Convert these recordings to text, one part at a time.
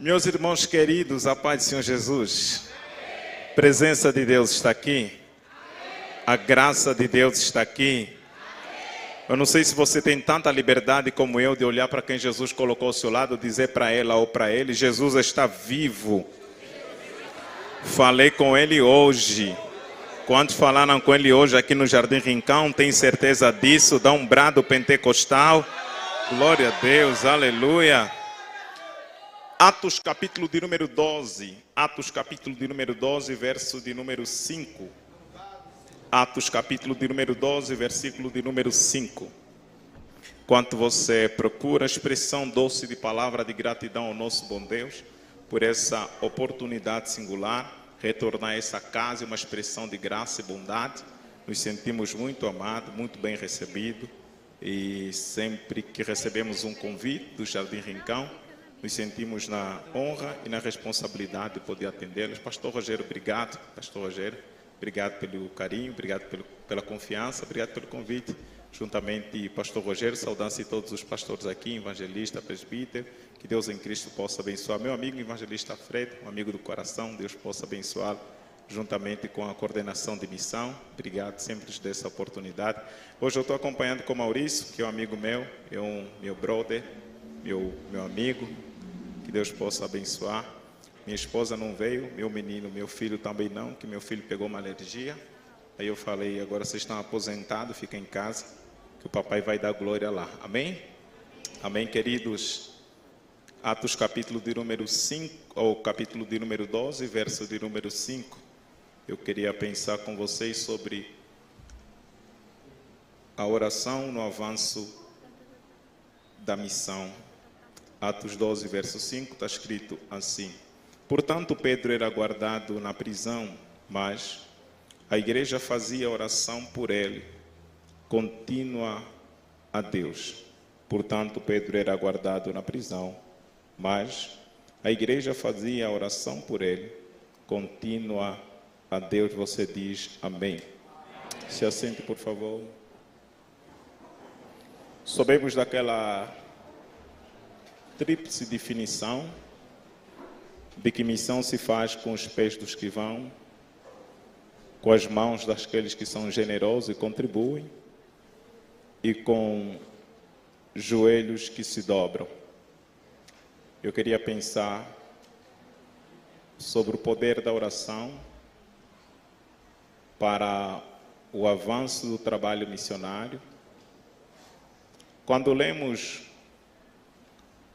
Meus irmãos queridos, a paz do Senhor Jesus. A presença de Deus está aqui. A graça de Deus está aqui. Eu não sei se você tem tanta liberdade como eu de olhar para quem Jesus colocou ao seu lado, dizer para ela ou para ele: Jesus está vivo. Falei com ele hoje. Quantos falaram com ele hoje aqui no Jardim Rincão? Tem certeza disso? Dá um brado pentecostal. Glória a Deus, aleluia. Atos capítulo de número 12. Atos capítulo de número 12, verso de número 5. Atos capítulo de número 12, versículo de número 5. Enquanto você procura a expressão doce de palavra de gratidão ao nosso bom Deus, por essa oportunidade singular, retornar a essa casa, uma expressão de graça e bondade. Nos sentimos muito amados, muito bem recebidos. E sempre que recebemos um convite do Jardim Rincão, nos sentimos na honra e na responsabilidade de poder atendê-los. Pastor Rogério, obrigado. Pastor Rogério, obrigado pelo carinho, obrigado pela confiança, obrigado pelo convite. Juntamente, Pastor Rogério, saudando a todos os pastores aqui, evangelista, presbítero. Que Deus em Cristo possa abençoar. Meu amigo evangelista Fred, um amigo do coração, Deus possa abençoá-lo, juntamente com a coordenação de missão. Obrigado sempre dessa oportunidade. Hoje eu estou acompanhando com o Maurício, que é um amigo meu, é meu brother, meu amigo. Que Deus possa abençoar. Minha esposa não veio, meu menino, meu filho também não, que meu filho pegou uma alergia. Aí eu falei: agora vocês estão aposentados, fiquem em casa, que o papai vai dar glória lá. Amém? Amém, queridos. Atos capítulo de número 5, ou capítulo de número 12, verso de número 5. Eu queria pensar com vocês sobre a oração no avanço da missão. Atos 12, verso 5, está escrito assim: portanto, Pedro era guardado na prisão, mas a igreja fazia oração por ele, contínua a Deus. Portanto, Pedro era guardado na prisão, mas a igreja fazia oração por ele, contínua a Deus. Você diz amém. Se assente, por favor. Soubemos daquela tríplice definição de que missão se faz com os pés dos que vão, com as mãos daqueles que são generosos e contribuem, e com joelhos que se dobram. Eu queria pensar sobre o poder da oração para o avanço do trabalho missionário. Quando lemos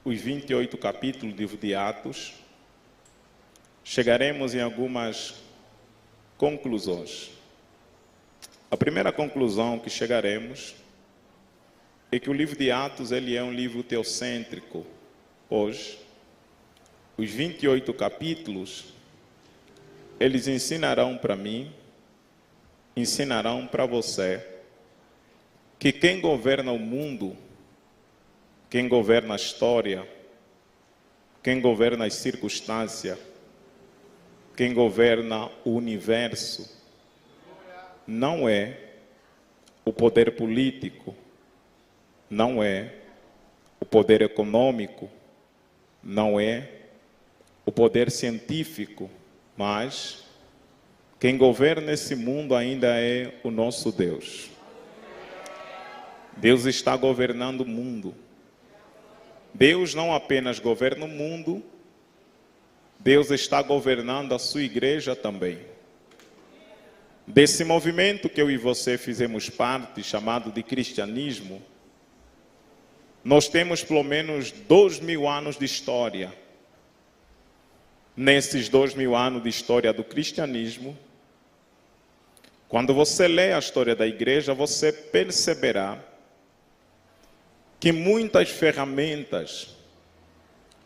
os 28 capítulos do livro de Atos, chegaremos em algumas conclusões. A primeira conclusão que chegaremos é que o livro de Atos ele é um livro teocêntrico. Hoje, os 28 capítulos, eles ensinarão para mim, ensinarão para você, que quem governa o mundo, quem governa a história, quem governa as circunstâncias, quem governa o universo, não é o poder político, não é o poder econômico, não é o poder científico, mas quem governa esse mundo ainda é o nosso Deus. Deus está governando o mundo. Deus não apenas governa o mundo, Deus está governando a sua igreja também. Desse movimento que eu e você fizemos parte, chamado de cristianismo, nós temos pelo menos 2000 anos de história. Nesses 2000 anos de história do cristianismo, quando você lê a história da igreja, você perceberá que muitas ferramentas,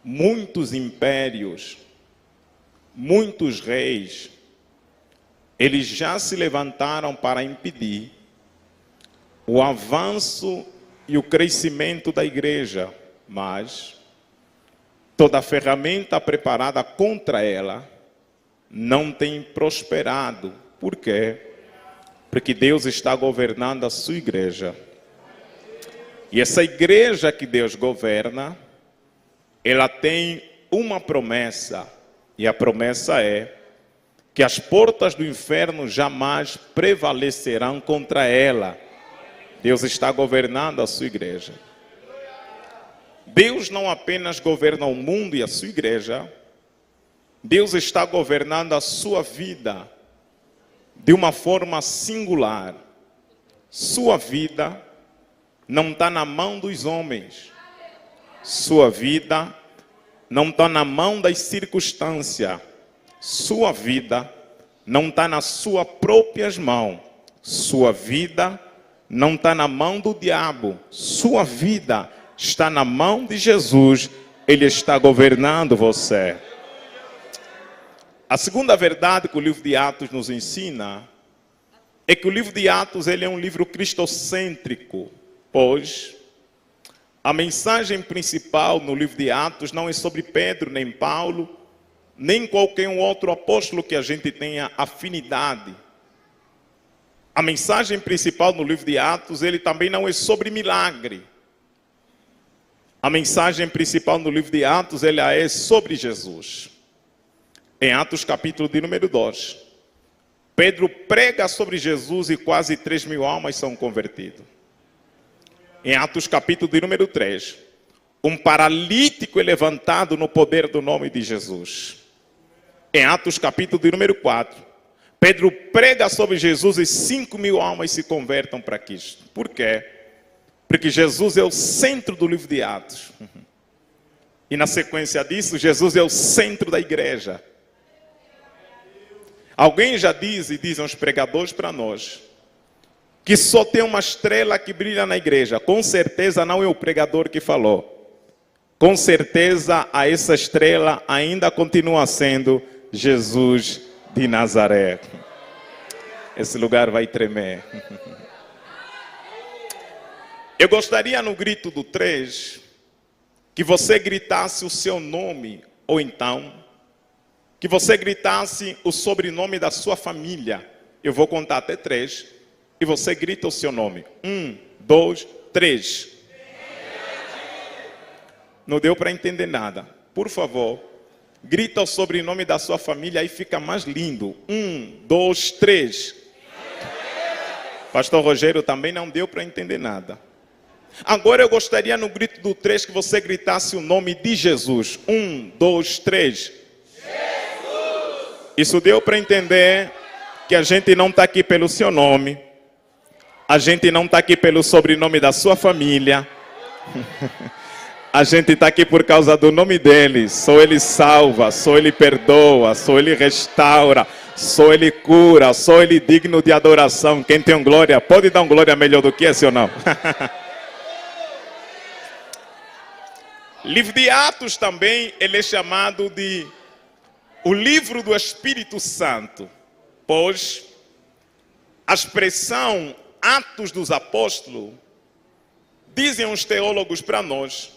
muitos impérios, muitos reis, eles já se levantaram para impedir o avanço e o crescimento da igreja, mas toda ferramenta preparada contra ela não tem prosperado. Por quê? Porque Deus está governando a sua igreja. E essa igreja que Deus governa, ela tem uma promessa, e a promessa é que as portas do inferno jamais prevalecerão contra ela. Deus está governando a sua igreja. Deus não apenas governa o mundo e a sua igreja, Deus está governando a sua vida de uma forma singular. Sua vida não está na mão dos homens. Sua vida não está na mão das circunstâncias. Sua vida não está nas suas próprias mãos. Sua vida não está na mão do diabo. Sua vida está na mão de Jesus. Ele está governando você. A segunda verdade que o livro de Atos nos ensina é que o livro de Atos ele é um livro cristocêntrico, pois a mensagem principal no livro de Atos não é sobre Pedro, nem Paulo, nem qualquer outro apóstolo que a gente tenha afinidade. A mensagem principal no livro de Atos, ele também não é sobre milagre. A mensagem principal no livro de Atos, ela é sobre Jesus. Em Atos capítulo de número 2, Pedro prega sobre Jesus e quase 3.000 almas são convertidas. Em Atos capítulo de número 3, um paralítico é levantado no poder do nome de Jesus. Em Atos capítulo de número 4, Pedro prega sobre Jesus e 5.000 almas se convertam para Cristo. Por quê? Porque Jesus é o centro do livro de Atos. E na sequência disso, Jesus é o centro da igreja. Alguém já diz, e dizem os pregadores para nós, que só tem uma estrela que brilha na igreja. Com certeza não é o pregador que falou. Com certeza a essa estrela ainda continua sendo Jesus de Nazaré. Esse lugar vai tremer. Eu gostaria no grito do 3 que você gritasse o seu nome, ou então que você gritasse o sobrenome da sua família. Eu vou contar até 3 e você grita o seu nome. 1, 2, 3. Não deu para entender nada. Por favor, grita o sobrenome da sua família, aí fica mais lindo. 1, 2, 3. Pastor Rogério também não deu para entender nada. Agora eu gostaria no grito do 3 que você gritasse o nome de Jesus. 1, 2, 3. Jesus! Isso deu para entender que a gente não está aqui pelo seu nome. A gente não está aqui pelo sobrenome da sua família. A gente está aqui por causa do nome dele. Só ele salva, só ele perdoa, só ele restaura, só ele cura, só ele digno de adoração. Quem tem um glória, pode dar um glória melhor do que esse ou não? Livro de Atos também, ele é chamado de o livro do Espírito Santo, pois a expressão Atos dos Apóstolos, dizem os teólogos para nós,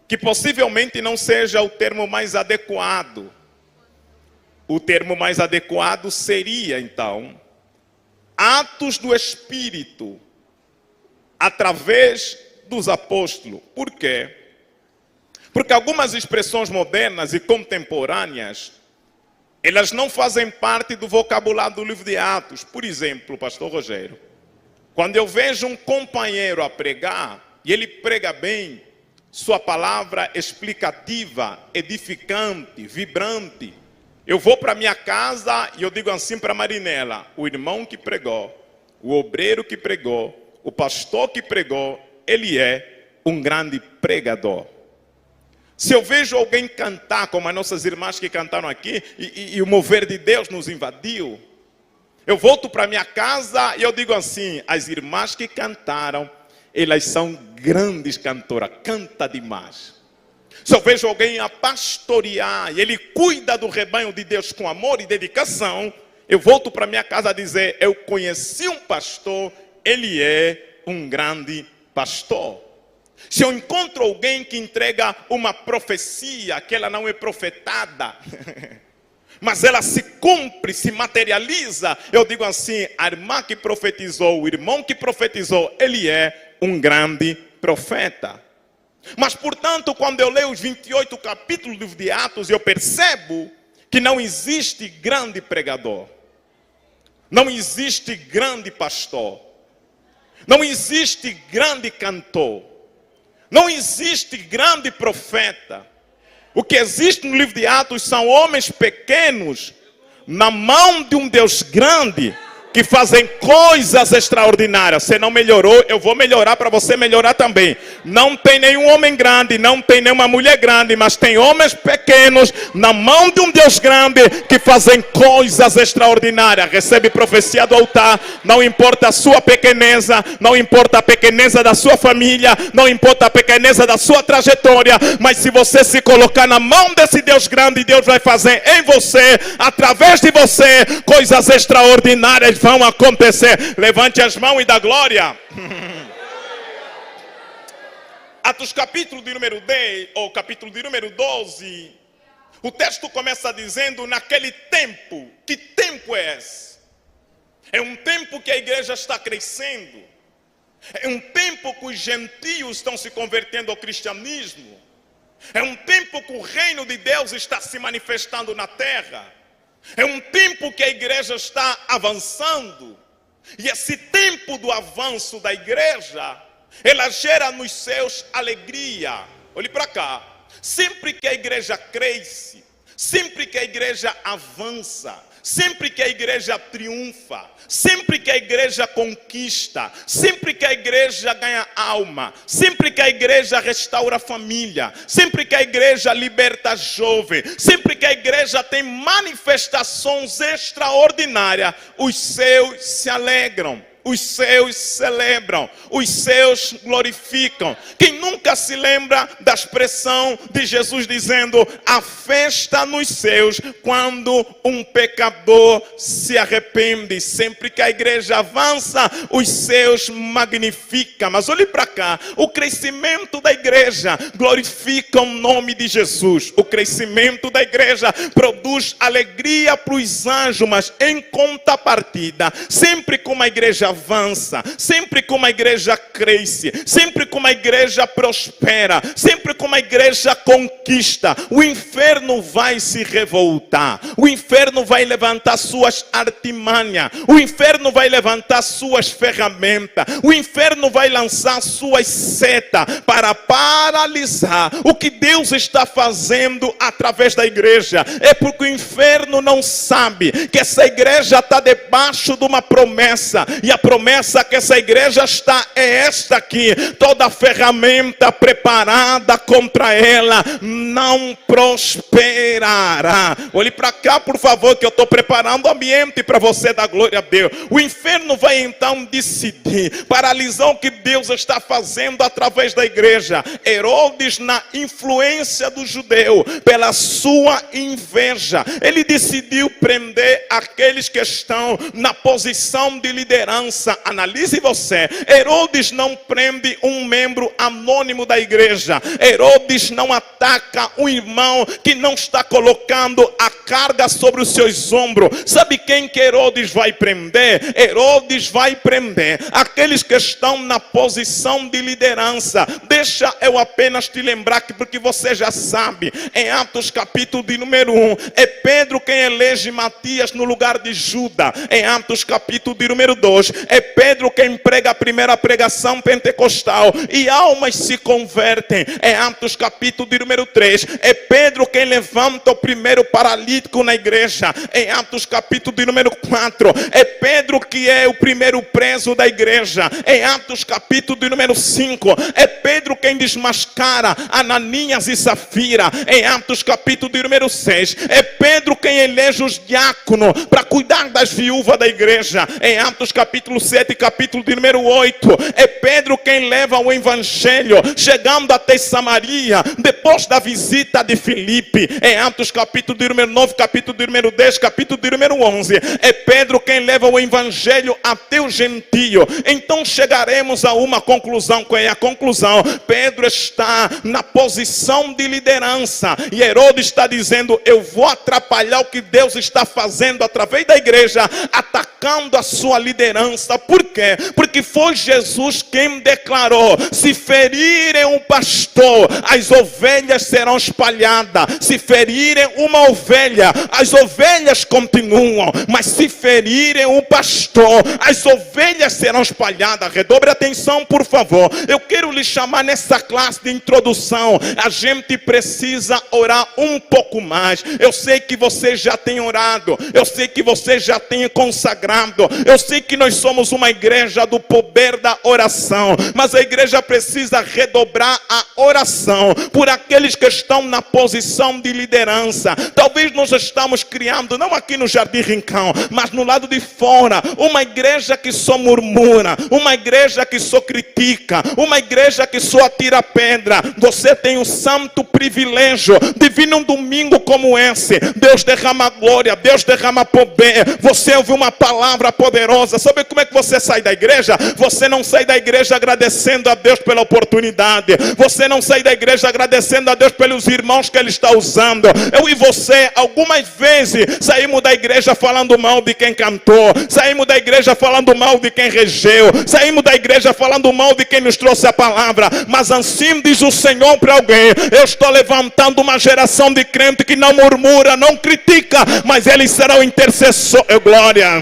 que possivelmente não seja o termo mais adequado. O termo mais adequado seria, então, Atos do Espírito, através dos apóstolos. Por quê? Porque algumas expressões modernas e contemporâneas, elas não fazem parte do vocabulário do livro de Atos. Por exemplo, pastor Rogério, quando eu vejo um companheiro a pregar, e ele prega bem, sua palavra explicativa, edificante, vibrante, eu vou para minha casa e eu digo assim para Marinela, o irmão que pregou, o obreiro que pregou, o pastor que pregou, ele é um grande pregador. Se eu vejo alguém cantar, como as nossas irmãs que cantaram aqui, e o mover de Deus nos invadiu, eu volto para minha casa e eu digo assim, as irmãs que cantaram, elas são grandes cantoras, canta demais. Se eu vejo alguém a pastorear, e ele cuida do rebanho de Deus com amor e dedicação, eu volto para minha casa a dizer, eu conheci um pastor, ele é um grande pastor. Se eu encontro alguém que entrega uma profecia, que ela não é profetada, mas ela se cumpre, se materializa, eu digo assim, a irmã que profetizou, o irmão que profetizou, ele é um grande profeta. Mas, portanto, quando eu leio os 28 capítulos do livro de Atos, eu percebo que não existe grande pregador. Não existe grande pastor. Não existe grande cantor. Não existe grande profeta. O que existe no livro de Atos são homens pequenos na mão de um Deus grande que fazem coisas extraordinárias. Você não melhorou, eu vou melhorar para você melhorar também. Não tem nenhum homem grande, não tem nenhuma mulher grande, mas tem homens pequenos na mão de um Deus grande que fazem coisas extraordinárias. Recebe profecia do altar, não importa a sua pequeneza, não importa a pequeneza da sua família, não importa a pequeneza da sua trajetória, mas se você se colocar na mão desse Deus grande, Deus vai fazer em você, através de você, coisas extraordinárias vão acontecer. Levante as mãos e dá glória. Atos capítulo de número 10, ou capítulo de número 12, o texto começa dizendo: naquele tempo. Que tempo é esse? É um tempo que a igreja está crescendo. É um tempo que os gentios estão se convertendo ao cristianismo. É um tempo que o reino de Deus está se manifestando na terra. É um tempo que a igreja está avançando. E esse tempo do avanço da igreja, ela gera nos céus alegria. Olhe para cá. Sempre que a igreja cresce, sempre que a igreja avança, sempre que a igreja triunfa, sempre que a igreja conquista, sempre que a igreja ganha alma, sempre que a igreja restaura a família, sempre que a igreja liberta jovem, sempre que a igreja tem manifestações extraordinárias, os céus se alegram. Os céus celebram, os céus glorificam. Quem nunca se lembra da expressão de Jesus dizendo: a festa nos céus quando um pecador se arrepende. Sempre que a igreja avança, os céus magnificam. Mas olhe para cá, o crescimento da igreja glorifica o nome de Jesus. O crescimento da igreja produz alegria para os anjos, mas em contrapartida, sempre como a igreja avança, sempre como a igreja cresce, sempre como a igreja prospera, sempre como a igreja conquista, o inferno vai se revoltar, o inferno vai levantar suas artimanhas, o inferno vai levantar suas ferramentas, o inferno vai lançar suas setas para paralisar o que Deus está fazendo através da igreja. É porque o inferno não sabe que essa igreja está debaixo de uma promessa, e a promessa que essa igreja está é esta aqui: toda ferramenta preparada contra ela não prosperará. Olhe para cá, por favor, que eu estou preparando o ambiente para você dar glória a Deus. O inferno vai então decidir, paralisar o que Deus está fazendo através da igreja. Herodes, na influência do judeu, pela sua inveja, ele decidiu prender aqueles que estão na posição de liderança. Analise você. Herodes não prende um membro anônimo da igreja. Herodes não ataca um irmão que não está colocando a carga sobre os seus ombros. Sabe quem que Herodes vai prender? Herodes vai prender aqueles que estão na posição de liderança. Deixa eu apenas te lembrar que, porque você já sabe, em Atos capítulo de número 1, é Pedro quem elege Matias no lugar de Judas. Em Atos capítulo de número 2, é Pedro quem prega a primeira pregação pentecostal e almas se convertem. Em Atos capítulo de número 3, é Pedro quem levanta o primeiro paralítico na igreja. Em Atos capítulo de número 4, é Pedro que é o primeiro preso da igreja. Em Atos capítulo de número 5, é Pedro quem desmascara Ananias e Safira. Em Atos capítulo de número 6, é Pedro quem elege os diáconos para cuidar das viúvas da igreja. Em Atos capítulo 7, capítulo de número 8, é Pedro quem leva o evangelho, chegando até Samaria, depois da visita de Filipe. Em Atos capítulo de número 9, capítulo de número 10, capítulo de número 11, é Pedro quem leva o evangelho até o gentio. Então chegaremos a uma conclusão. Qual é a conclusão? Pedro está na posição de liderança, e Herodes está dizendo: eu vou atrapalhar o que Deus está fazendo através da igreja, atacando a sua liderança. liderança. Por quê? Porque foi Jesus quem declarou: se ferirem um pastor, as ovelhas serão espalhadas. Se ferirem uma ovelha, as ovelhas continuam. Mas se ferirem um pastor, as ovelhas serão espalhadas. Redobre atenção, por favor. Eu quero lhe chamar nessa classe de introdução. A gente precisa orar um pouco mais. Eu sei que você já tem orado. Eu sei que você já tem consagrado. Eu sei que nós somos uma igreja do poder da oração. Mas a igreja precisa redobrar a oração por aqueles que estão na posição de liderança. Talvez nós estamos criando, não aqui no Jardim Rincão, mas no lado de fora, uma igreja que só murmura, uma igreja que só critica, uma igreja que só atira pedra. Você tem o santo privilégio de vir num domingo como esse. Deus derrama glória, Deus derrama poder. Você ouve uma palavra poderosa. Sabe como é que você sai da igreja? Você não sai da igreja agradecendo a Deus pela oportunidade. Você não sai da igreja agradecendo a Deus pelos irmãos que Ele está usando. Eu e você, algumas vezes, saímos da igreja falando mal de quem cantou. Saímos da igreja falando mal de quem regeu. Saímos da igreja falando mal de quem nos trouxe a palavra. Mas assim diz o Senhor para alguém: eu estou levantando uma geração de crente que não murmura, não critica, mas eles serão intercessores. Glória.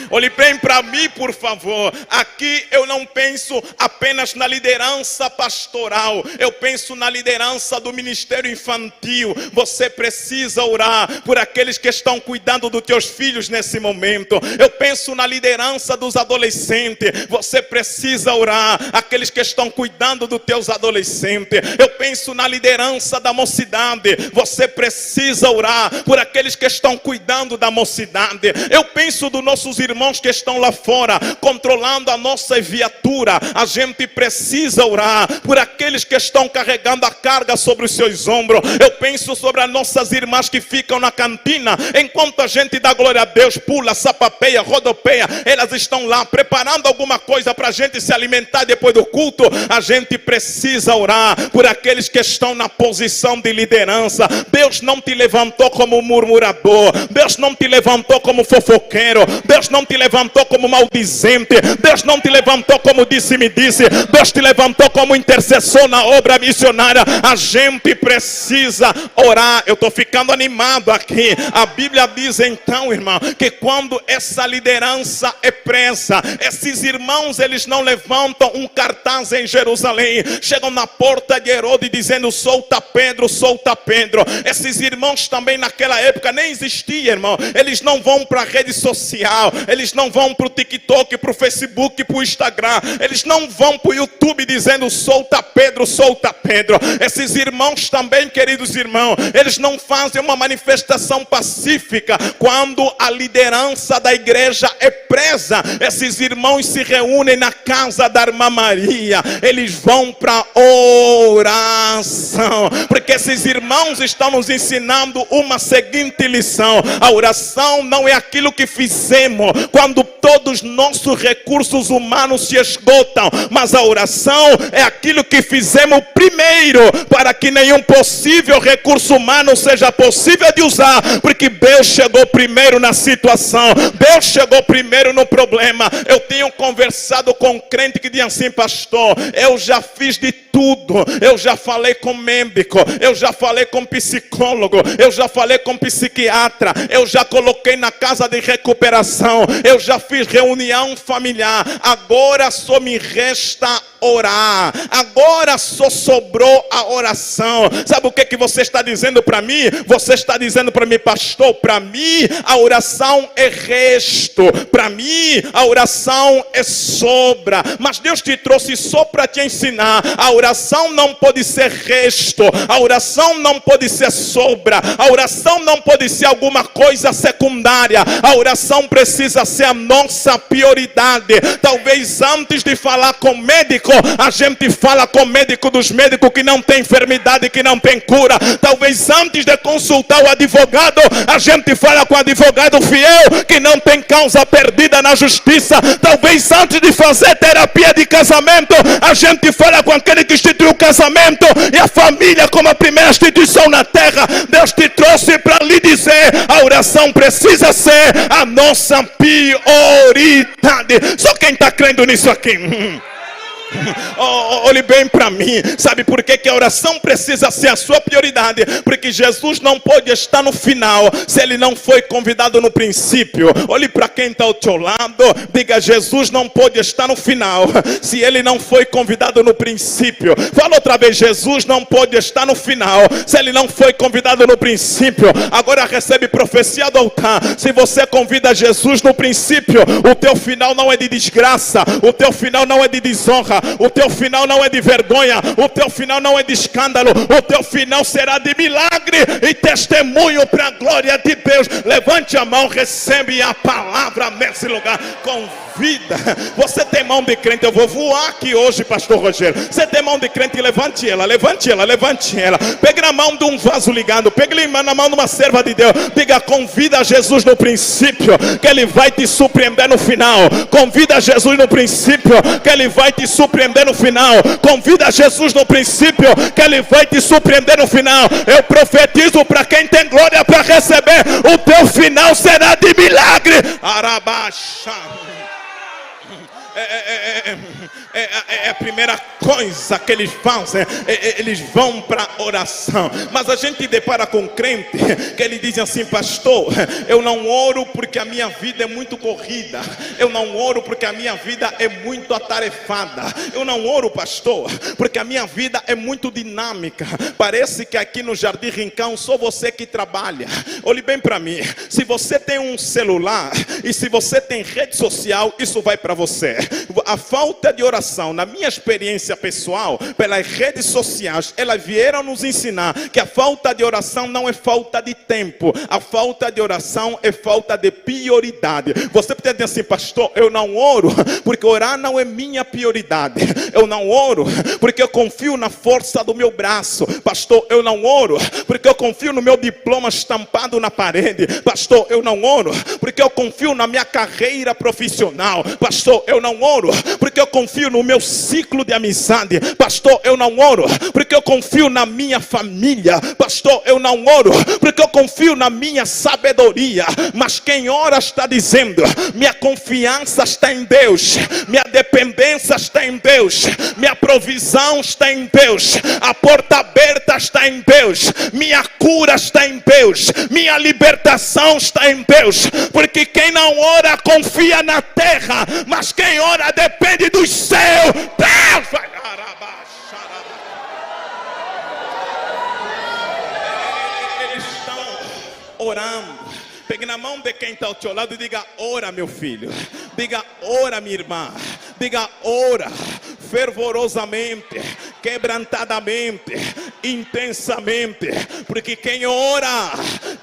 Olhe bem para mim, por favor. Aqui eu não penso apenas na liderança pastoral. Eu penso na liderança do ministério infantil. Você precisa orar por aqueles que estão cuidando dos teus filhos nesse momento. Eu penso na liderança dos adolescentes. Você precisa orar aqueles que estão cuidando dos teus adolescentes. Eu penso na liderança da mocidade. Você precisa orar por aqueles que estão cuidando da mocidade. Eu penso dos nossos irmãos que estão lá fora, controlando a nossa viatura. A gente precisa orar por aqueles que estão carregando a carga sobre os seus ombros. Eu penso sobre as nossas irmãs que ficam na cantina, enquanto a gente dá glória a Deus, pula, sapapeia, rodopeia. Elas estão lá preparando alguma coisa para a gente se alimentar depois do culto. A gente precisa orar por aqueles que estão na posição de liderança. Deus não te levantou como murmurador. Deus não te levantou como fofoqueiro. Deus não te levantou como maldizente. Deus não te levantou como disse-me-disse. Deus te levantou como intercessor na obra missionária. A gente precisa orar. Eu estou ficando animado aqui. A Bíblia diz então, irmão, que quando essa liderança é presa, esses irmãos, eles não levantam um cartaz em Jerusalém, chegam na porta de Herodes dizendo: solta Pedro, solta Pedro. Esses irmãos também naquela época nem existiam, irmão. Eles não vão para a rede social, eles não vão para o TikTok, para o Facebook, para o Instagram. Eles não vão para o YouTube dizendo: solta Pedro, solta Pedro. Esses irmãos também, queridos irmãos, eles não fazem uma manifestação pacífica. Quando a liderança da igreja é presa, esses irmãos se reúnem na casa da irmã Maria. Eles vão para oração, porque esses irmãos estão nos ensinando uma seguinte lição: a oração não é aquilo que fizemos quando todos os nossos recursos humanos se esgotam, mas a oração é aquilo que fizemos primeiro para que nenhum possível recurso humano seja possível de usar, porque Deus chegou primeiro na situação, Deus chegou primeiro no problema. Eu tenho conversado com crente que diz assim: pastor, eu já fiz de tudo, eu já falei com médico, eu já falei com psicólogo, eu já falei com psiquiatra, eu já coloquei na casa de recuperação, eu já fiz reunião familiar, agora só me resta orar, agora só sobrou a oração. Sabe o que você está dizendo para mim? Você está dizendo para mim: pastor, para mim a oração é resto, para mim a oração é sobra. Mas Deus te trouxe só para te ensinar: a oração não pode ser resto, a oração não pode ser sobra, a oração não pode ser alguma coisa secundária. A oração precisa ser a nossa prioridade. Talvez antes de falar com o médico, a gente fala com o médico dos médicos que não tem enfermidade, que não tem cura. Talvez antes de consultar o advogado, a gente fala com o advogado fiel que não tem causa perdida na justiça. Talvez antes de fazer terapia de casamento, a gente fala com aquele que instituiu o casamento e a família como a primeira instituição na terra. Deus te trouxe para lhe dizer: a oração precisa ser a nossa prioridade. Só quem está crendo nisso aqui. Olhe bem para mim. Sabe por que a oração precisa ser a sua prioridade? Porque Jesus não pode estar no final se ele não foi convidado no princípio. Olhe para quem está ao teu lado, diga: Jesus não pode estar no final se ele não foi convidado no princípio. Fala outra vez: Jesus não pode estar no final se ele não foi convidado no princípio. Agora recebe profecia do altar. Se você convida Jesus no princípio, o teu final não é de desgraça, o teu final não é de desonra, o teu final não é de vergonha, o teu final não é de escândalo, o teu final será de milagre e testemunho para a glória de Deus. Levante a mão, recebe a palavra nesse lugar. Convida. Você tem mão de crente? Eu vou voar aqui hoje, pastor Rogério. Você tem mão de crente? Levante ela, levante ela, levante ela. Pegue na mão de um vaso ligado, pegue na mão de uma serva de Deus. Diga: convida Jesus no princípio, que ele vai te surpreender no final. Convida Jesus no princípio, que ele vai te surpreender no final. Convida Jesus no princípio, que ele vai te surpreender no final. Eu profetizo para quem tem glória para receber: o teu final será de milagre. Arabaxa. É a primeira coisa que eles fazem. Eles vão para oração. Mas a gente depara com um crente que ele diz assim: pastor, eu não oro porque a minha vida é muito corrida, eu não oro porque a minha vida é muito atarefada, eu não oro, pastor, porque a minha vida é muito dinâmica. Parece que aqui no Jardim Rincão só você que trabalha. Olhe bem para mim: se você tem um celular e se você tem rede social, isso vai para você. A falta de oração, na minha experiência pessoal, pelas redes sociais, elas vieram nos ensinar que a falta de oração não é falta de tempo, a falta de oração é falta de prioridade. Você pode dizer assim: pastor, eu não oro porque orar não é minha prioridade. Eu não oro porque eu confio na força do meu braço. Pastor, eu não oro porque eu confio no meu diploma estampado na parede. Pastor, eu não oro porque eu confio na minha carreira profissional. Pastor, eu não oro porque eu confio no meu ciclo de amizade. Pastor, eu não oro porque eu confio na minha família. Pastor, eu não oro porque eu confio na minha sabedoria. Mas quem ora está dizendo: minha confiança está em Deus, minha dependência está em Deus, minha provisão está em Deus, a porta aberta está em Deus, minha cura está em Deus, minha libertação está em Deus. Porque quem não ora confia na terra, mas quem ora depende do céu. Deus vai. Eles estão orando. Pegue na mão de quem está ao teu lado e diga: ora, meu filho. Diga: ora, minha irmã. Diga: ora fervorosamente, quebrantadamente, intensamente. Porque quem ora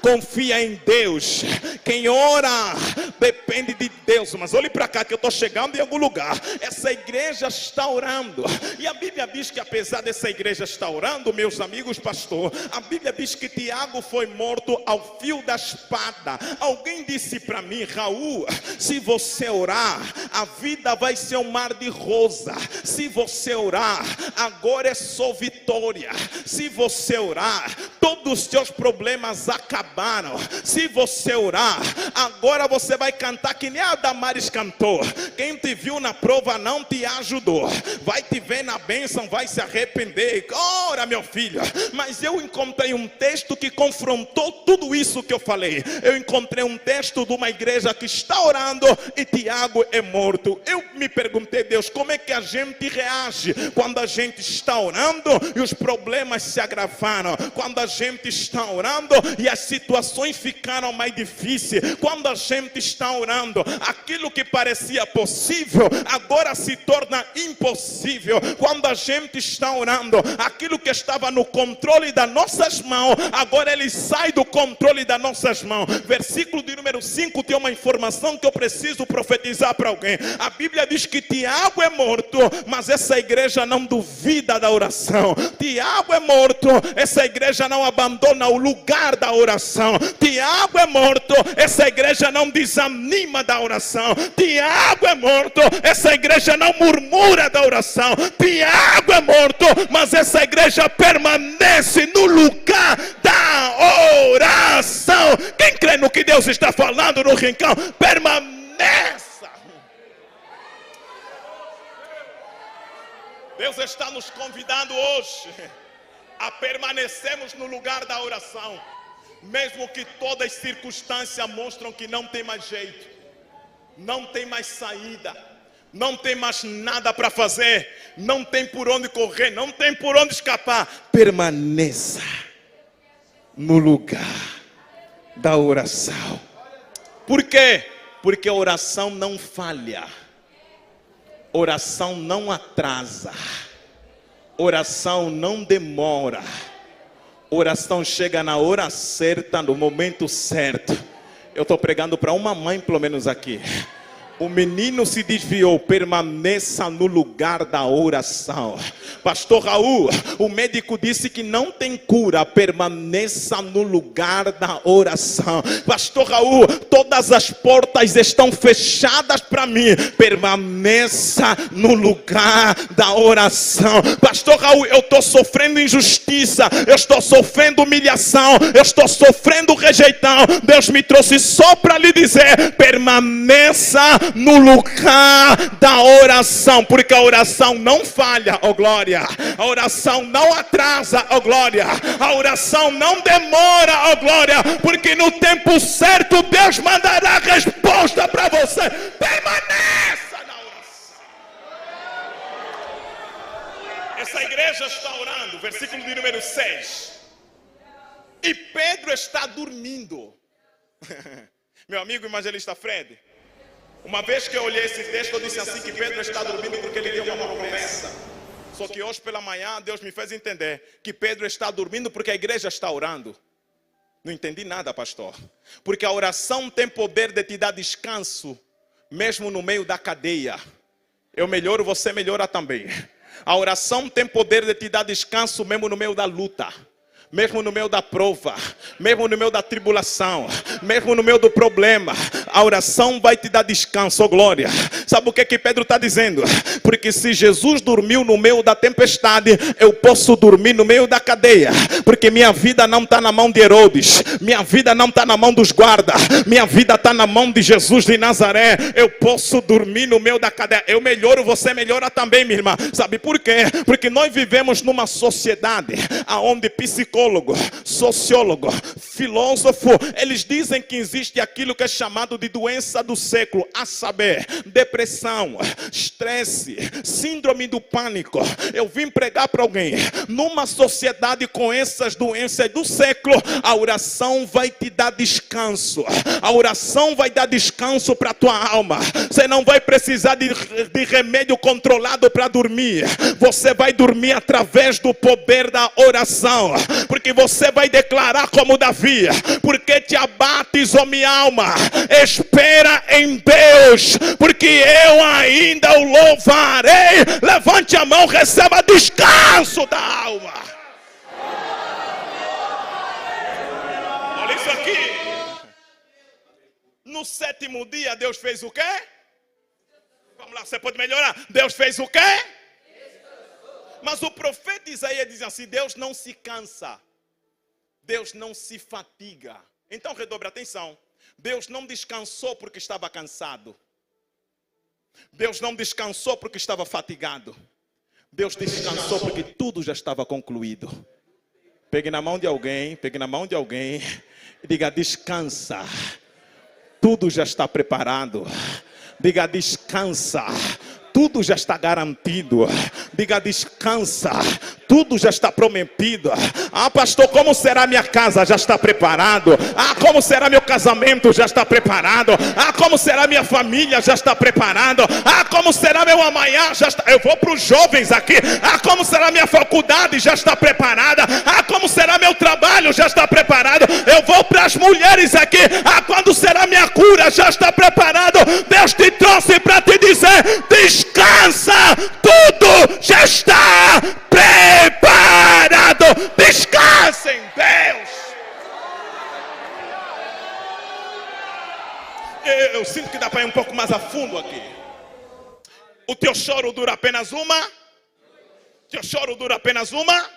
confia em Deus. Quem ora depende de Deus. Mas olhe para cá que eu estou chegando em algum lugar. Essa igreja está orando. E a Bíblia diz que apesar dessa igreja estar orando, meus amigos pastor, a Bíblia diz que Tiago foi morto ao fio da espada. Alguém disse para mim: Raul, se você orar, a vida vai ser um mar de rosa. Se você orar, agora é só vitória. Se você orar, todos os seus problemas acabaram. Se você orar, agora você vai cantar que nem a Damares cantou. Quem te viu na prova não te ajudou, vai te ver na bênção, vai se arrepender. Ora, meu filho, mas eu encontrei um texto que confrontou tudo isso que eu falei. Eu encontrei um texto de uma igreja que está orando e Tiago é morto. Eu me perguntei: Deus, como é que a gente reage quando a gente está orando e os problemas se agravaram? Quando a gente está orando e as situações ficaram mais difíceis? Quando a gente está orando, aquilo que parecia possível agora se torna impossível. Quando a gente está orando, aquilo que estava no controle das nossas mãos, agora ele sai do controle das nossas mãos. Versículo de número 5 tem uma informação que eu preciso profetizar para alguém. A Bíblia diz que Tiago é morto, mas essa igreja não duvida da oração. Tiago é morto, essa igreja não abandona o lugar da oração. Tiago é morto, essa igreja não desanima da oração. Tiago é morto, essa igreja não murmura da oração. Tiago é morto, mas essa igreja permanece no lugar da no que Deus está falando no rincão. Permaneça. Deus está nos convidando hoje a permanecermos no lugar da oração, mesmo que todas as circunstâncias mostram que não tem mais jeito, não tem mais saída, não tem mais nada para fazer, não tem por onde correr, não tem por onde escapar. Permaneça no lugar da oração. Por quê? Porque a oração não falha, oração não atrasa, oração não demora, oração chega na hora certa, no momento certo. Eu estou pregando para uma mãe pelo menos aqui. O menino se desviou, permaneça no lugar da oração. Pastor Raul, o médico disse que não tem cura, permaneça no lugar da oração. Pastor Raul, todas as portas estão fechadas para mim, permaneça no lugar da oração. Pastor Raul, eu estou sofrendo injustiça, eu estou sofrendo humilhação, eu estou sofrendo rejeição. Deus me trouxe só para lhe dizer, permaneça no lugar da oração, porque a oração não falha, ó glória, a oração não atrasa, ó glória, a oração não demora, ó glória, porque no tempo certo Deus mandará a resposta para você. Permaneça na oração. Essa igreja está orando, versículo de número 6, e Pedro está dormindo. Meu amigo evangelista Fred, uma vez que eu olhei esse texto, eu disse assim que Pedro está dormindo porque ele tinha uma promessa. Só que hoje pela manhã Deus me fez entender que Pedro está dormindo porque a igreja está orando. Não entendi nada, pastor. Porque a oração tem poder de te dar descanso, mesmo no meio da cadeia. Eu melhoro, você melhora também. A oração tem poder de te dar descanso mesmo no meio da luta, mesmo no meio da prova, mesmo no meio da tribulação, mesmo no meio do problema. A oração vai te dar descanso, oh glória. Sabe o que Pedro está dizendo? Porque se Jesus dormiu no meio da tempestade, eu posso dormir no meio da cadeia, porque minha vida não está na mão de Herodes, minha vida não está na mão dos guardas, minha vida está na mão de Jesus de Nazaré. Eu posso dormir no meio da cadeia. Eu melhoro, você melhora também, minha irmã. Sabe por quê? Porque nós vivemos numa sociedade onde psicólogo, sociólogo, filósofo, eles dizem que existe aquilo que é chamado de doença do século, a saber, depressão, estresse, síndrome do pânico. Eu vim pregar para alguém, numa sociedade com essas doenças do século, a oração vai te dar descanso, a oração vai dar descanso para a tua alma. Você não vai precisar de remédio controlado para dormir, você vai dormir através do poder da oração, porque você vai declarar como Davi: porque te abates, ó minha alma, espera em Deus, porque eu ainda o louvarei. Levante a mão, receba descanso da alma. Olha isso aqui. No sétimo dia Deus fez o quê? Vamos lá, você pode melhorar. Deus fez o quê? Mas o profeta Isaías diz assim: Deus não se cansa, Deus não se fatiga. Então redobre a atenção. Deus não descansou porque estava cansado, Deus não descansou porque estava fatigado, Deus descansou porque tudo já estava concluído. Pegue na mão de alguém, e diga: descansa, tudo já está preparado. Diga: descansa, tudo já está garantido. Diga: descansa, tudo já está prometido. Ah, pastor, como será minha casa? Já está preparado. Ah, como será meu casamento? Já está preparado. Ah, como será minha família? Já está preparado. Ah, como será meu amanhã? Já está. Eu vou para os jovens aqui. Ah, como será minha faculdade? Já está preparada. Ah, como será meu trabalho? Já está preparado. Eu vou para as mulheres aqui. Ah, quando será minha cura? Já está preparado. Deus te trouxe para te dizer: descansa, tudo já está preparado. Descansa em Deus. Eu sinto que dá para ir um pouco mais a fundo aqui. O teu choro dura apenas uma? Teu choro dura apenas uma?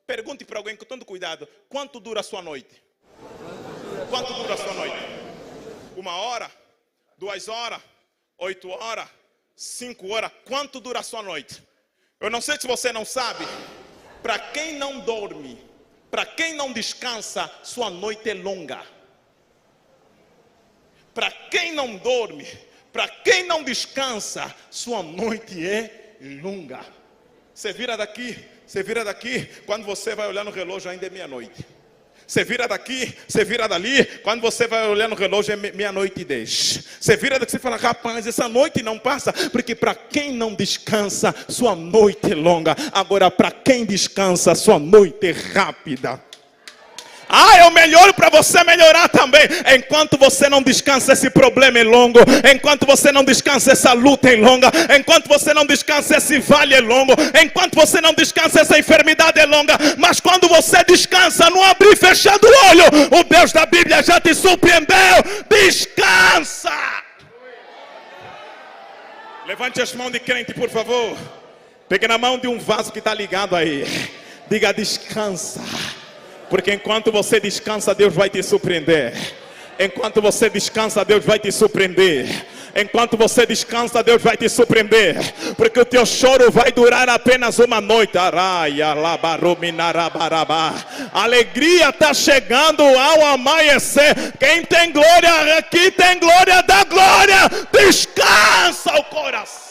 Pergunte para alguém com tanto cuidado: quanto dura a sua noite? Quanto dura a sua noite? 1 hora? 2 horas? 8 horas? 5 horas? Quanto dura a sua noite? Eu não sei se você não sabe. Para quem não dorme, para quem não descansa, sua noite é longa. Para quem não dorme, para quem não descansa, sua noite é longa. Você vira daqui, quando você vai olhar no relógio ainda é meia-noite. Você vira daqui, você vira dali, quando você vai olhar no relógio é 00:10. Você vira daqui e fala, rapaz, essa noite não passa, porque para quem não descansa, sua noite é longa. Agora, para quem descansa, sua noite é rápida. Eu melhoro para você melhorar também. Enquanto você não descansa, esse problema é longo. Enquanto você não descansa, essa luta é longa. Enquanto você não descansa, esse vale é longo. Enquanto você não descansa, essa enfermidade é longa. Mas quando você descansa, não abrir e fechar o olho, o Deus da Bíblia já te surpreendeu. Descansa. Levante as mãos de crente, por favor. Pegue na mão de um vaso que está ligado aí. Diga, descansa. Porque enquanto você descansa, Deus vai te surpreender. Enquanto você descansa, Deus vai te surpreender. Enquanto você descansa, Deus vai te surpreender. Porque o teu choro vai durar apenas uma noite. A alegria está chegando ao amanhecer. Quem tem glória aqui tem glória da glória. Descansa o coração.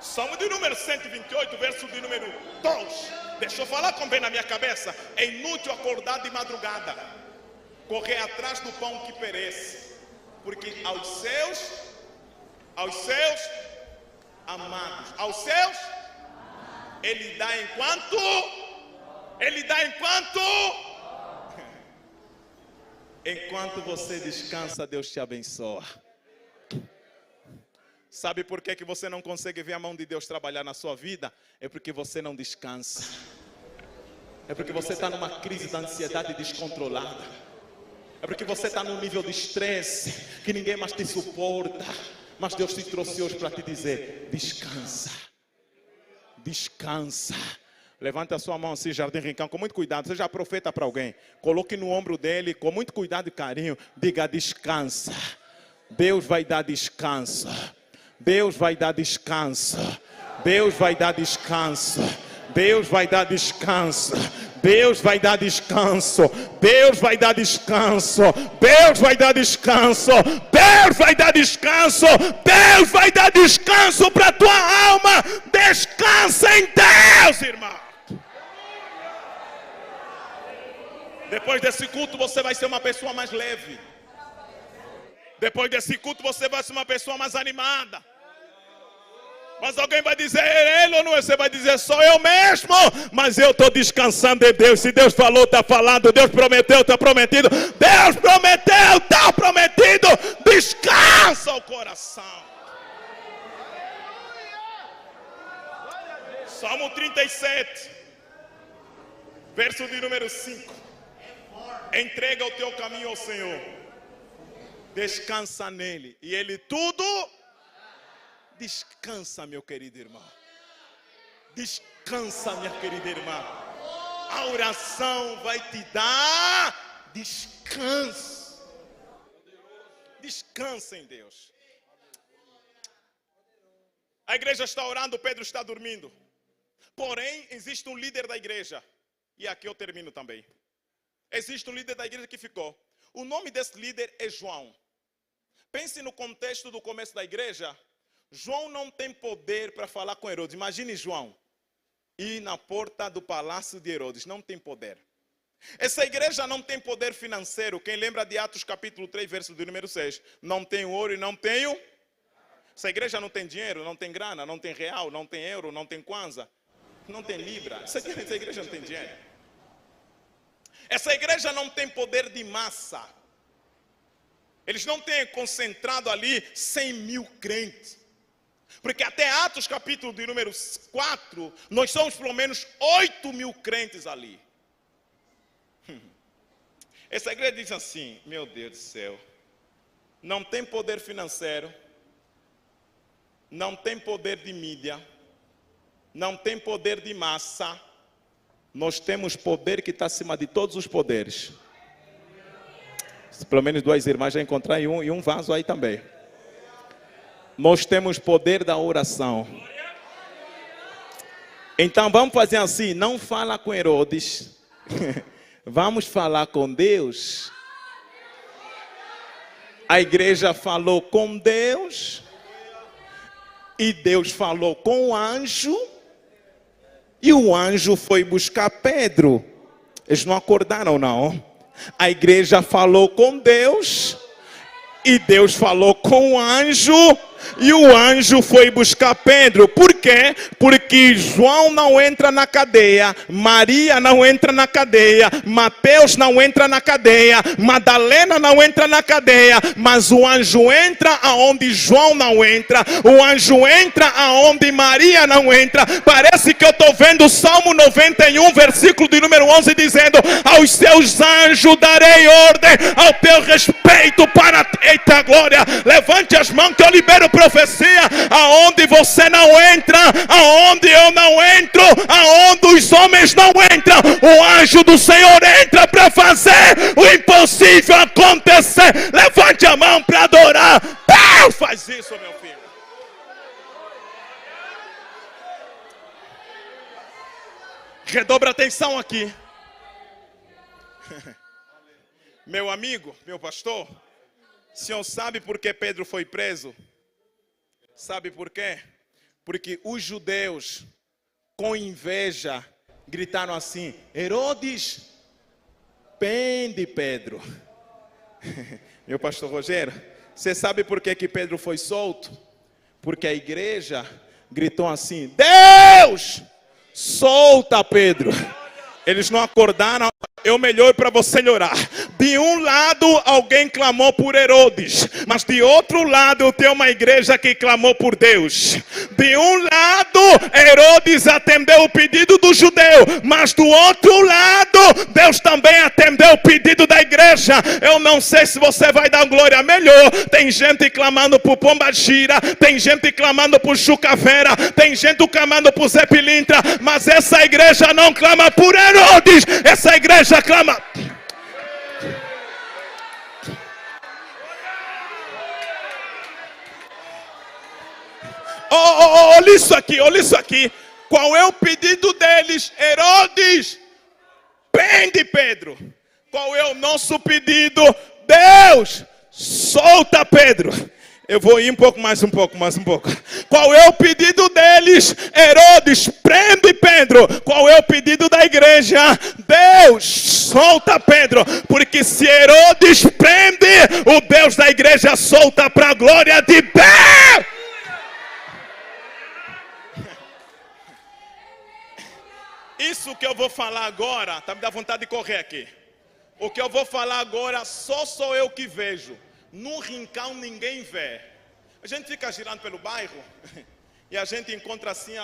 Salmo de número 128, verso de número 2. Deixa eu falar como vem na minha cabeça. É inútil acordar de madrugada, correr atrás do pão que perece, porque aos seus amados, Ele dá enquanto você descansa, Deus te abençoa. Sabe por que você não consegue ver a mão de Deus trabalhar na sua vida? É porque você não descansa. É porque você está numa crise da ansiedade descontrolada. É porque você está num nível de estresse que ninguém mais te suporta. Mas Deus te trouxe hoje para te dizer, descansa. Descansa. Levante a sua mão assim, Jardim Rincão, com muito cuidado. Seja profeta para alguém. Coloque no ombro dele, com muito cuidado e carinho. Diga, descansa. Deus vai dar descanso. Deus vai dar descanso. Deus vai dar descanso. Deus vai dar descanso. Deus vai dar descanso. Deus vai dar descanso. Deus vai dar descanso. Deus vai dar descanso. Deus vai dar descanso para a tua alma. Descansa em Deus, irmão. Depois desse culto você vai ser uma pessoa mais leve. Depois desse culto você vai ser uma pessoa mais animada. Mas alguém vai dizer, ele ou não, você vai dizer, sou eu mesmo. Mas eu estou descansando em Deus. Se Deus falou, está falando. Deus prometeu, está prometido. Deus prometeu, está prometido. Descansa o coração. Salmo 37, verso de número 5. Entrega o teu caminho ao Senhor. Descansa nele. E ele tudo... Descansa, meu querido irmão. Descansa, minha querida irmã. A oração vai te dar descanso. Descansa em Deus. A igreja está orando, Pedro está dormindo. Porém, existe um líder da igreja. E aqui eu termino também. Existe um líder da igreja que ficou. O nome desse líder é João. Pense no contexto do começo da igreja. João não tem poder para falar com Herodes. Imagine João ir na porta do palácio de Herodes. Não tem poder. Essa igreja não tem poder financeiro. Quem lembra de Atos capítulo 3, verso de número 6? Não tenho ouro e não tenho... Essa igreja não tem dinheiro, não tem grana, não tem real, não tem euro, não tem kwanza, não tem libra. Essa igreja não tem dinheiro. Essa igreja não tem poder de massa. Eles não têm concentrado ali 100 mil crentes. Porque até Atos capítulo de número 4, nós somos pelo menos 8 mil crentes ali. Essa igreja diz assim, meu Deus do céu, não tem poder financeiro, não tem poder de mídia, não tem poder de massa, Nós temos poder que está acima de todos os poderes. Pelo menos 2 irmãs já encontraram e um vaso aí também. Nós temos poder da oração. Então vamos fazer assim, não fala com Herodes. Vamos falar com Deus. A igreja falou com Deus. E Deus falou com o anjo. E o anjo foi buscar Pedro. Eles não acordaram, não. A igreja falou com Deus. E Deus falou com o anjo. E o anjo foi buscar Pedro. Por quê? Porque João não entra na cadeia. Maria não entra na cadeia. Mateus não entra na cadeia. Madalena não entra na cadeia. Mas o anjo entra aonde João não entra. O anjo entra aonde Maria não entra. Parece que eu estou vendo o Salmo 91, versículo de número 11, dizendo: aos seus anjos darei ordem ao teu respeito para... Eita glória! Levante as mãos que eu libero profecia. Aonde você não entra, aonde eu não entro, aonde os homens não entram, o anjo do Senhor entra para fazer o impossível acontecer. Levante a mão para adorar. Pau, faz isso, meu filho. Redobra atenção aqui. Meu amigo, meu pastor, o senhor sabe por que Pedro foi preso? Sabe por quê? Porque os judeus, com inveja, gritaram assim: Herodes, prende Pedro. Meu pastor Rogério, você sabe por que Pedro foi solto? Porque a igreja gritou assim: Deus, solta Pedro. Eles não acordaram. É o melhor para você orar. De um lado alguém clamou por Herodes, mas de outro lado tem uma igreja que clamou por Deus. De um lado Herodes atendeu o pedido do judeu, mas do outro lado Deus também atendeu o pedido da igreja. Eu não sei se você vai dar glória melhor. Tem gente clamando por Pombagira, tem gente clamando por Chucaveira, tem gente clamando por Zé Pilintra, mas essa igreja não clama por Herodes. Essa igreja clama. Olha isso aqui, olha isso aqui. Qual é o pedido deles? Herodes, prende Pedro. Qual é o nosso pedido? Deus, solta Pedro. Eu vou ir um pouco. Qual é o pedido deles? Herodes, prende Pedro. Qual é o pedido da igreja? Deus, solta Pedro. Porque se Herodes prende, o Deus da igreja solta para a glória de Deus. Isso que eu vou falar agora, tá me dando vontade de correr aqui. O que eu vou falar agora só sou eu que vejo. No rincão ninguém vê. A gente fica girando pelo bairro e a gente encontra assim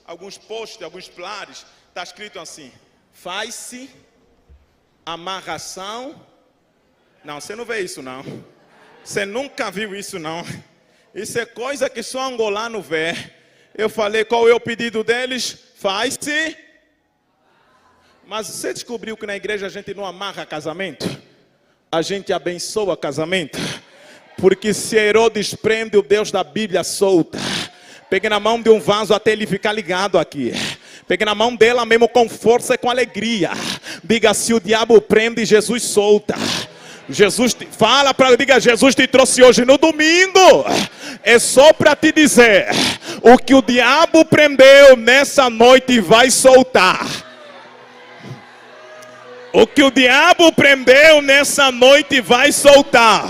alguns posts, alguns plares. Está escrito assim: faz-se amarração. Não, você não vê isso não. Você nunca viu isso não. Isso é coisa que só angolano vê. Eu falei, qual é o pedido deles? Faz-se. Mas você descobriu que na igreja a gente não amarra casamento? A gente abençoa casamento. Porque se Herodes prende, o Deus da Bíblia solta. Pegue na mão de um vaso até ele ficar ligado aqui. Pegue na mão dela mesmo com força e com alegria. Diga: se o diabo prende, Jesus solta. Diga: Jesus te trouxe hoje no domingo. É só para te dizer: o que o diabo prendeu nessa noite vai soltar. O que o diabo prendeu nessa noite vai soltar.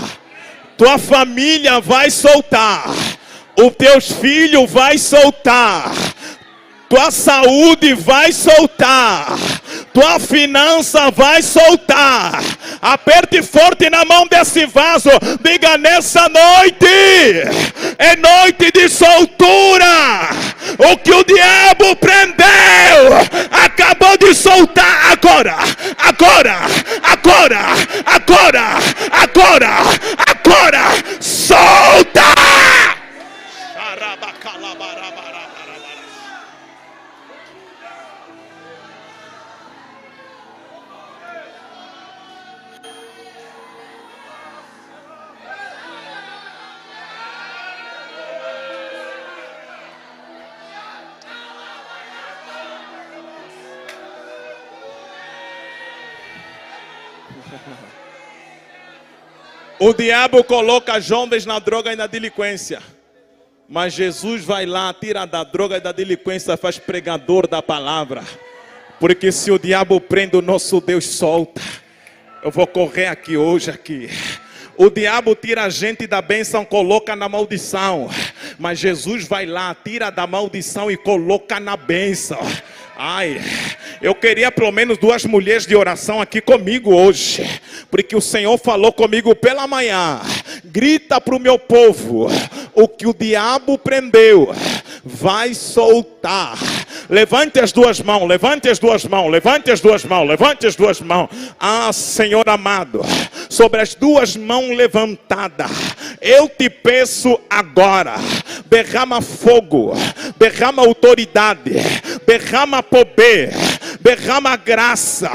Tua família vai soltar. Os teus filhos vai soltar. Tua saúde vai soltar. Tua finança vai soltar. Aperte forte na mão desse vaso. Diga: nessa noite é noite de soltura. O que o diabo prendeu acabou de soltar agora. Agora solta. O diabo coloca jovens na droga e na delinquência. Mas Jesus vai lá, tira da droga e da delinquência, faz pregador da palavra. Porque se o diabo prende, o nosso Deus solta. Eu vou correr aqui hoje aqui. O diabo tira a gente da bênção, coloca na maldição. Mas Jesus vai lá, tira da maldição e coloca na bênção. Ai, eu queria pelo menos 2 mulheres de oração aqui comigo hoje. Porque o Senhor falou comigo pela manhã. Grita para o meu povo: o que o diabo prendeu vai soltar. Levante as 2 mãos, levante as 2 mãos, levante as 2 mãos, levante as 2 mãos. Ah, Senhor amado, sobre as 2 mãos levantadas, eu te peço agora, derrama fogo, derrama autoridade, derrama poder, derrama graça,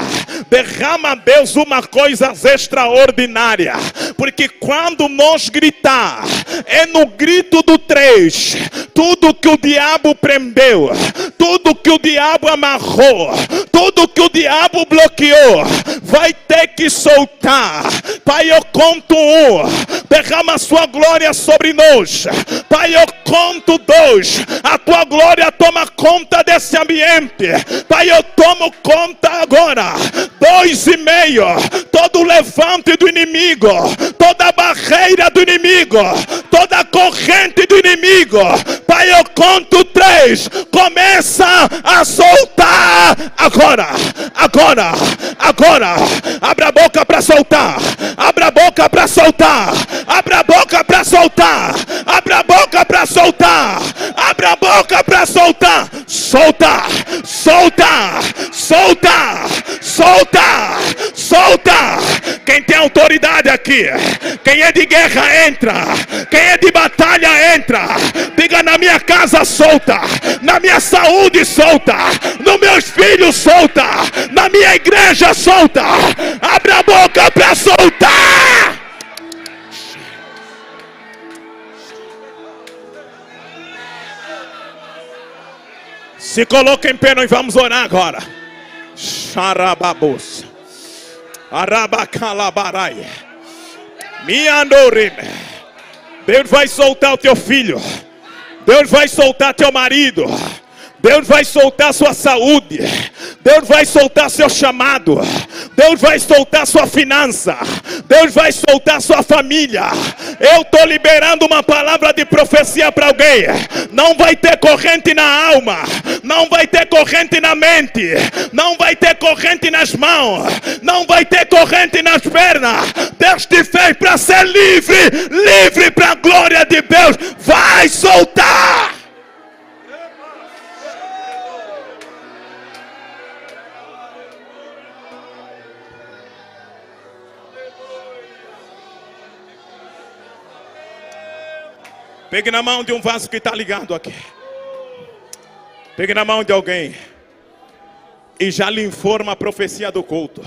derrama, Deus, uma coisa extraordinária. Porque quando nós gritar, é no grito do 3, tudo que o diabo prendeu, tudo que o diabo amarrou, tudo que o diabo bloqueou, vai ter que soltar. Pai, eu conto 1, derrama a sua glória sobre nós. Pai, eu conto 2, a tua glória toma conta desse ambiente. Pai, eu tomo conta agora. 2,5, todo levante do inimigo, toda barreira do inimigo, toda corrente do inimigo. Pai, eu conto 3, começa a soltar agora, agora, agora. Abra a boca para soltar, abra a boca para soltar, abra a boca para soltar, abra a boca para soltar, abra a boca para soltar. Solta, solta, solta, solta, solta. Quem tem autoridade aqui, quem é de guerra entra, quem é de batalha entra. Diga: na minha casa solta, na minha saúde solta, nos meus filhos solta, na minha igreja solta. Abra a boca para soltar. Se coloca em pé, nós vamos orar agora. Xarababos, Arabacalabarai, Miandorime. Deus vai soltar o teu filho, Deus vai soltar teu marido, Deus vai soltar sua saúde, Deus vai soltar seu chamado, Deus vai soltar sua finança, Deus vai soltar sua família. Eu estou liberando uma palavra de profecia para alguém. Não vai ter corrente na alma, não vai ter corrente na mente, não vai ter corrente nas mãos, não vai ter corrente nas pernas. Deus te fez para ser livre, livre para a glória de Deus. Vai soltar. Pegue na mão de um vaso que está ligado aqui. Pegue na mão de alguém e já lhe informa a profecia do culto.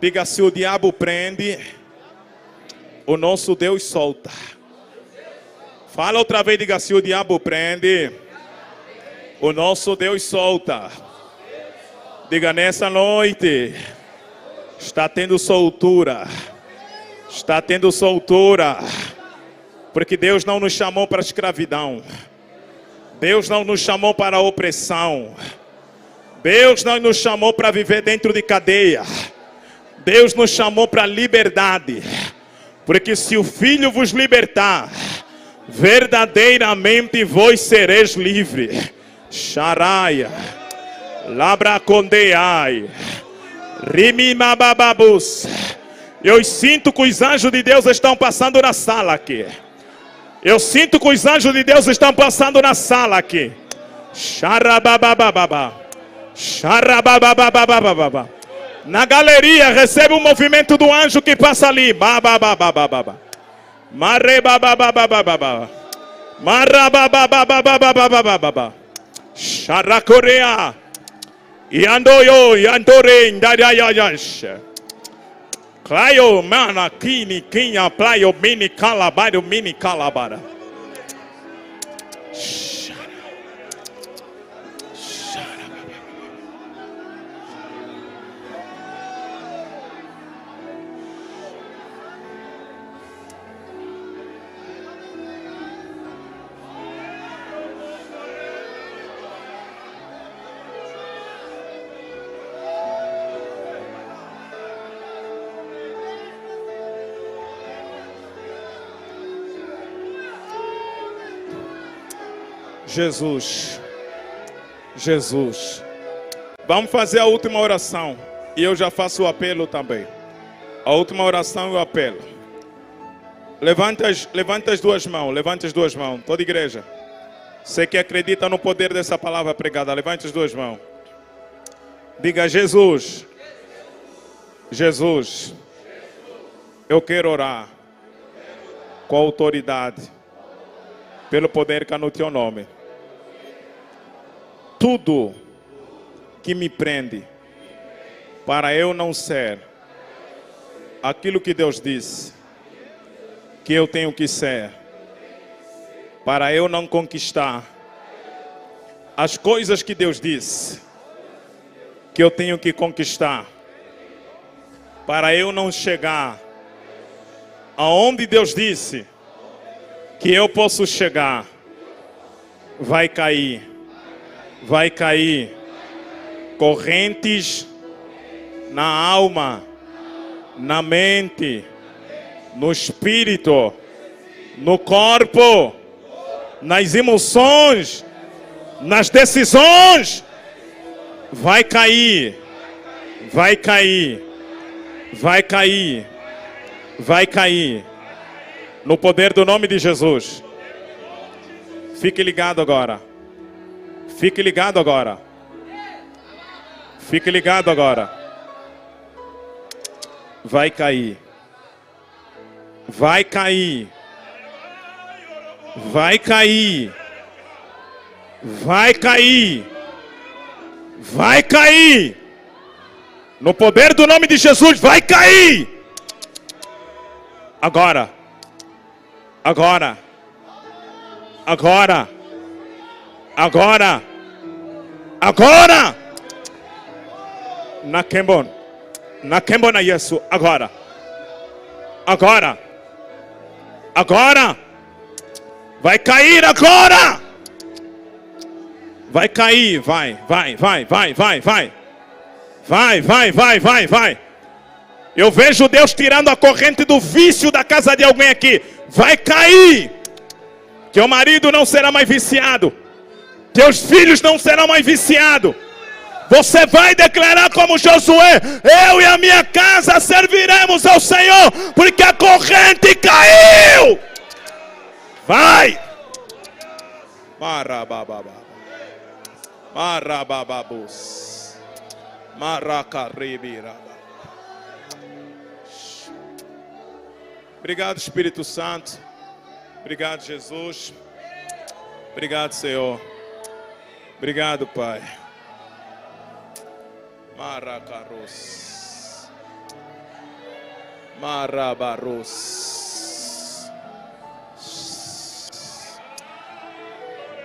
Diga: se o diabo prende, o nosso Deus solta. Fala outra vez, diga: se o diabo prende, o nosso Deus solta. Diga: nessa noite está tendo soltura. Está tendo soltura. Porque Deus não nos chamou para a escravidão. Deus não nos chamou para a opressão. Deus não nos chamou para viver dentro de cadeia. Deus nos chamou para a liberdade. Porque se o Filho vos libertar, verdadeiramente vós sereis livres. Xaraia, labracondeai, rimimabababus. Eu sinto que os anjos de Deus estão passando na sala aqui. Eu sinto que os anjos de Deus estão passando na sala aqui. Xarabababababa. Xarabababababa. Na galeria recebe o movimento do anjo que passa ali. Babababababa. Marebabababababa. Marababababababa. Xaracorea. Yandoyo, yandore, indarayayash. Claio, mana, kini, kinha, plaio, mini, calabaro, mini, calabara. Jesus. Jesus. Vamos fazer a última oração. E eu já faço o apelo também. A última oração e o apelo. Levante as duas mãos. Levante as duas mãos. Toda igreja. Você que acredita no poder dessa palavra pregada, levante as duas mãos. Diga: Jesus. Jesus. Eu quero orar com autoridade, pelo poder que há no teu nome. Tudo que me prende para eu não ser aquilo que Deus disse que eu tenho que ser, para eu não conquistar as coisas que Deus disse que eu tenho que conquistar, para eu não chegar aonde Deus disse que eu posso chegar, vai cair correntes na alma, na mente, no espírito, no corpo, nas emoções, nas decisões. Vai cair. No poder do nome de Jesus. Fique ligado agora. Fique ligado agora. Fique ligado agora. Vai cair. Vai cair. Vai cair. Vai cair. Vai cair. No poder do nome de Jesus, vai cair. Agora. Agora. Agora. Agora. Agora. Na Kembon na Yesu. Agora. Agora. Agora. Vai cair agora. Vai cair. Vai. Vai. Eu vejo Deus tirando a corrente do vício da casa de alguém aqui. Vai cair. Teu marido não será mais viciado. Teus filhos não serão mais viciados. Você vai declarar como Josué: eu e a minha casa serviremos ao Senhor, porque a corrente caiu. Vai. Marabababus. Maracaribiraba. Obrigado, Espírito Santo. Obrigado, Jesus. Obrigado, Senhor. Obrigado, Pai. Maracarus. Marabarus.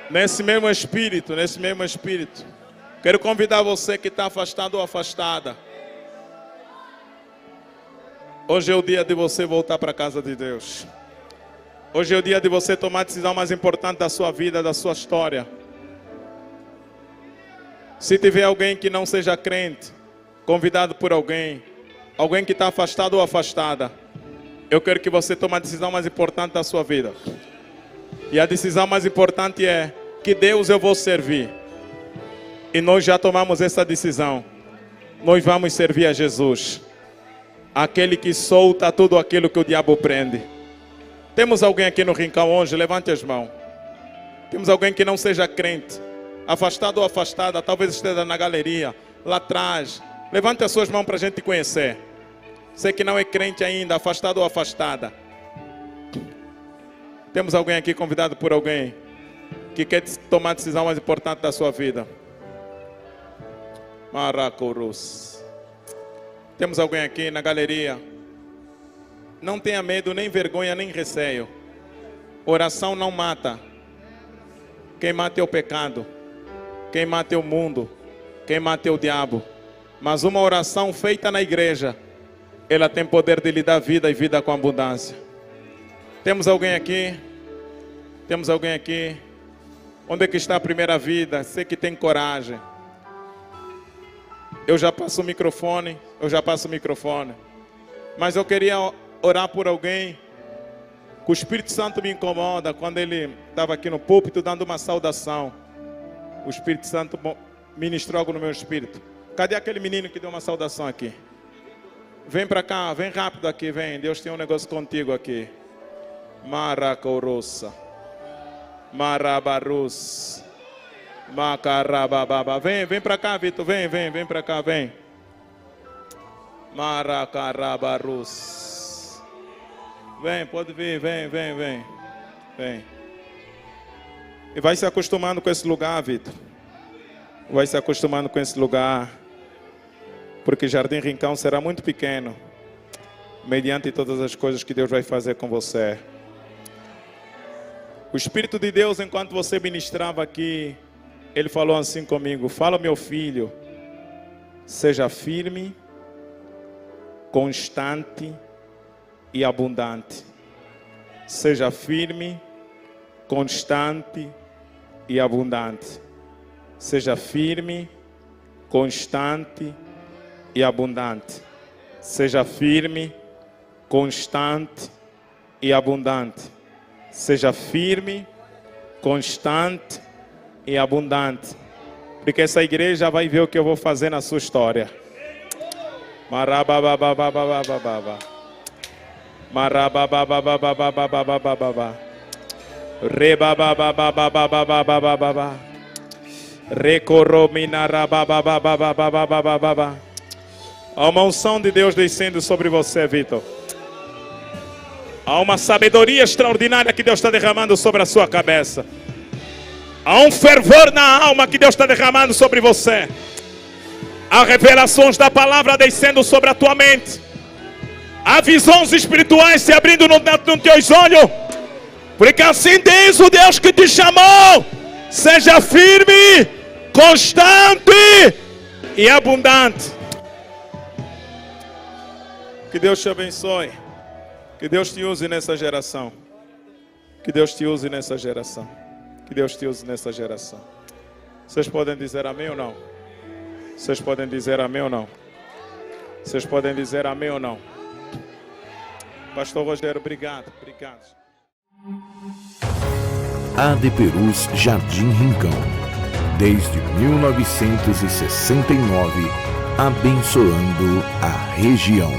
Nesse mesmo espírito, quero convidar você que está afastado ou afastada. Hoje é o dia de você voltar para a casa de Deus. Hoje é o dia de você tomar a decisão mais importante da sua vida, da sua história. Se tiver alguém que não seja crente, convidado por alguém que está afastado ou afastada, eu quero que você tome a decisão mais importante da sua vida. E a decisão mais importante é: que Deus eu vou servir. E nós já tomamos essa decisão. Nós vamos servir a Jesus, aquele que solta tudo aquilo que o diabo prende. Temos alguém aqui no rincão hoje? Levante as mãos. Temos alguém que não seja crente, afastado ou afastada, talvez esteja na galeria, lá atrás. Levante as suas mãos para a gente conhecer. Você que não é crente ainda, afastado ou afastada. Temos alguém aqui convidado por alguém que quer tomar a decisão mais importante da sua vida. Maracurus. Temos alguém aqui na galeria. Não tenha medo, nem vergonha, nem receio. Oração não mata. Quem mata é o pecado. Quem mata é o mundo. Quem mata é o diabo. Mas uma oração feita na igreja, ela tem poder de lhe dar vida e vida com abundância. Temos alguém aqui? Temos alguém aqui? Onde é que está a primeira vida? Você que tem coragem. Eu já passo o microfone. Mas eu queria orar por alguém que o Espírito Santo me incomoda quando ele estava aqui no púlpito dando uma saudação. O Espírito Santo ministrou algo no meu espírito. Cadê aquele menino que deu uma saudação aqui? Vem para cá, vem rápido aqui, vem. Deus tem um negócio contigo aqui. Maracorossa. Marabarus. Macarabababa. Vem para cá, Vitor. Vem para cá, vem. Maracarabarus. Vem, pode vir, vem. E vai se acostumando com esse lugar, Vitor. Vai se acostumando com esse lugar. Porque Jardim Rincão será muito pequeno, mediante todas as coisas que Deus vai fazer com você. O Espírito de Deus, enquanto você ministrava aqui, Ele falou assim comigo: fala, meu filho, seja firme, constante e abundante. Seja firme, constante e abundante. Seja firme, constante e abundante. Seja firme, constante e abundante. Seja firme, constante e abundante. Porque essa igreja vai ver o que eu vou fazer na sua história. Marababababababababa. Marabababababababababa. Rebabababababababababa. Recorominarababababababababa. Há uma unção de Deus descendo sobre você, Vitor. Há uma sabedoria extraordinária que Deus está derramando sobre a sua cabeça. Há um fervor na alma que Deus está derramando sobre você. Há revelações da palavra descendo sobre a tua mente. Há visões espirituais se abrindo nos teus olhos. Porque assim diz o Deus que te chamou: seja firme, constante e abundante. Que Deus te abençoe. Que Deus te use nessa geração. Que Deus te use nessa geração. Que Deus te use nessa geração. Vocês podem dizer amém ou não? Vocês podem dizer amém ou não? Vocês podem dizer amém ou não? Pastor Rogério, obrigado. AD Perus Jardim Rincão. Desde 1969, abençoando a região.